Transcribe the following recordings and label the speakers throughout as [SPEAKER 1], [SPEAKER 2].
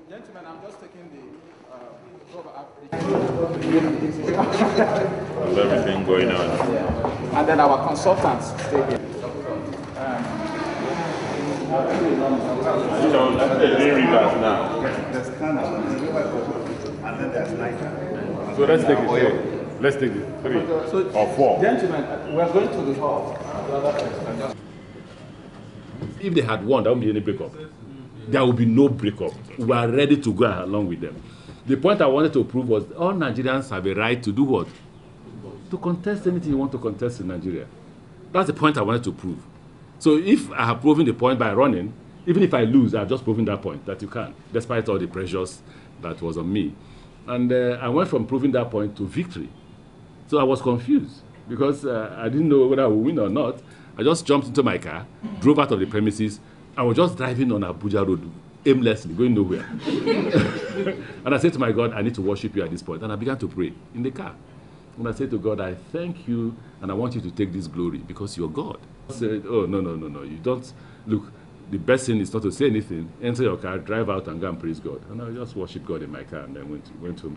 [SPEAKER 1] Gentlemen, I'm just taking the
[SPEAKER 2] How's everything going on?
[SPEAKER 1] Yeah. And then our consultants stay here.
[SPEAKER 2] So let's say three rivers now.
[SPEAKER 3] There's Ghana, and then there's Niger.
[SPEAKER 2] So let's take it. Let's take it 3 or 4.
[SPEAKER 1] Gentlemen, we're going to the hall.
[SPEAKER 4] If they had won, there won't be any breakup. There will be no breakup. We are ready to go along with them. The point I wanted to prove was all Nigerians have a right to do what? To contest anything you want to contest in Nigeria. That's the point I wanted to prove. So if I have proven the point by running, even if I lose, I've just proven that point, that you can, despite all the pressures that was on me. And I went from proving that point to victory. So I was confused because I didn't know whether I would win or not. I just jumped into my car, drove out of the premises. I was just driving on Abuja Road, aimlessly, going nowhere. And I said to my God, I need to worship you at this point. And I began to pray in the car. And I said to God, I thank you, and I want you to take this glory because you're God. I said, oh, no, you don't. Look, the best thing is not to say anything. Enter your car, drive out, and go and praise God. And I just worshiped God in my car, and then went home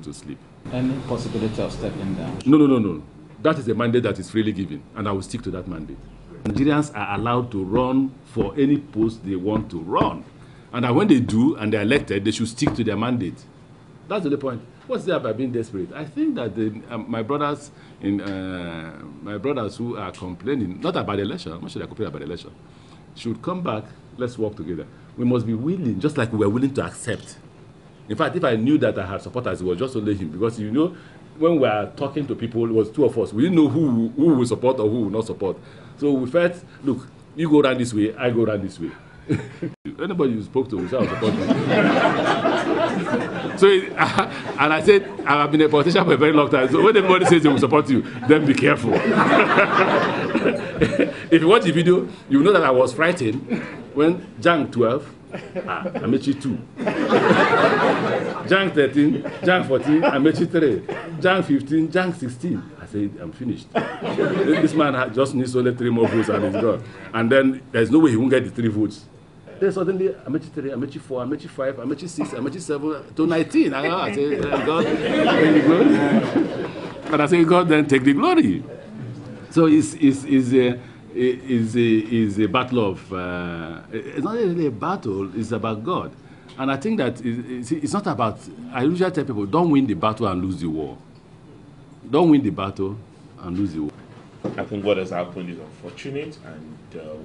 [SPEAKER 4] to sleep.
[SPEAKER 1] Any possibility of stepping down?
[SPEAKER 4] No. That is a mandate that is freely given, and I will stick to that mandate. Nigerians are allowed to run for any post they want to run. And that when they do and they're elected, they should stick to their mandate. That's the point. What's there about being desperate? I think that my brothers who are complaining, not about the election, I'm not sure they complain about the election, should come back, let's work together. We must be willing, just like we were willing to accept. In fact, if I knew that I had supporters, it was just only him. Because you know, when we were talking to people, it was 2 of us. We didn't know who will support or who will not support. So we felt, look, you go around this way, I go around this way. Anybody you spoke to will say, I'll support you. So, and I said, I've been a politician for a very long time. So when everybody says they will support you, then be careful. If you watch the video, you know that I was frightened when Jang 12, Amaechi 2. Jang 13, Jang 14, Amaechi 3. Jang 15, Jang 16. I said, I'm finished. This man just needs only 3 more votes and he's gone. And then there's no way he won't get the 3 votes. Then suddenly, Amaechi 3, Amaechi 4, Amaechi 5, Amaechi 6, Amaechi 7, to 19. I say, God, take the glory. And I say, God, then take the glory. So it's a battle of, it's not really a battle, it's about God. And I think that it's not about, I usually tell people, don't win the battle and lose the war. Don't win the battle and lose the war.
[SPEAKER 2] I think what has happened is unfortunate, and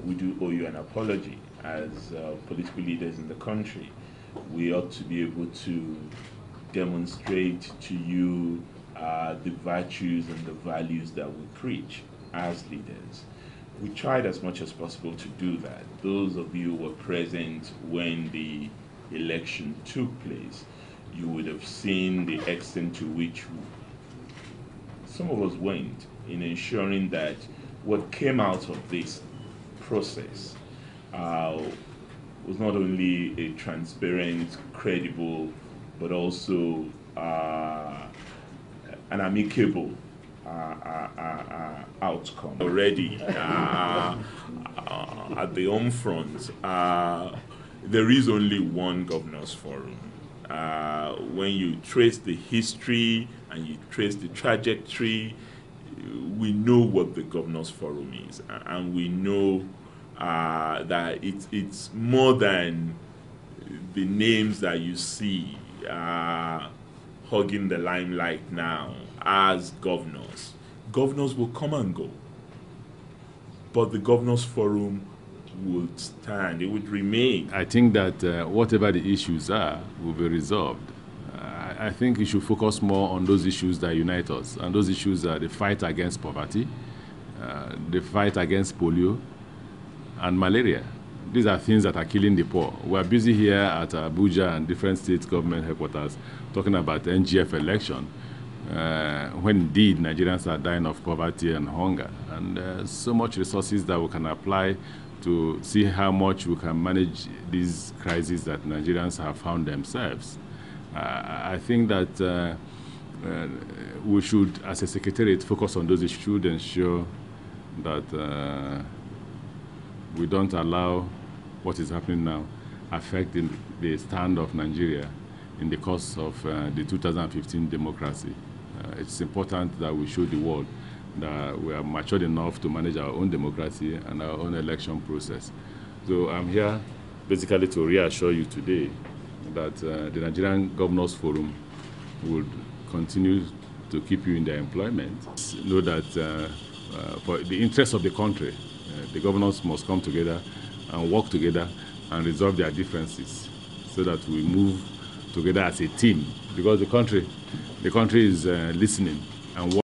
[SPEAKER 2] we do owe you an apology as political leaders in the country. We ought to be able to demonstrate to you the virtues and the values that we preach as leaders. We tried as much as possible to do that. Those of you who were present when the election took place, you would have seen the extent to which some of us went in ensuring that what came out of this process was not only a transparent, credible, but also an amicable outcome. Already at the home front, there is only one governors forum. When you trace the history and you trace the trajectory, we know what the governors forum is, and we know that it's more than the names that you see hugging the limelight now as governors. Governors will come and go, but the governors forum would stand, it would remain.
[SPEAKER 4] I think that whatever the issues are will be resolved. I think we should focus more on those issues that unite us, and those issues are the fight against poverty, the fight against polio, and malaria. These are things that are killing the poor. We're busy here at Abuja and different state government headquarters talking about the NGF election, when indeed Nigerians are dying of poverty and hunger. And so much resources that we can apply to see how much we can manage these crises that Nigerians have found themselves. I think that we should, as a secretariat, focus on those issues and ensure that we don't allow what is happening now. affect the stand of Nigeria in the course of the 2015 democracy. It's important that we show the world that we are matured enough to manage our own democracy and our own election process. So I'm here basically to reassure you today that the Nigerian Governors Forum would continue to keep you in their employment. Know that for the interest of the country, the governors must come together and work together and resolve their differences so that we move together as a team, because the country is listening and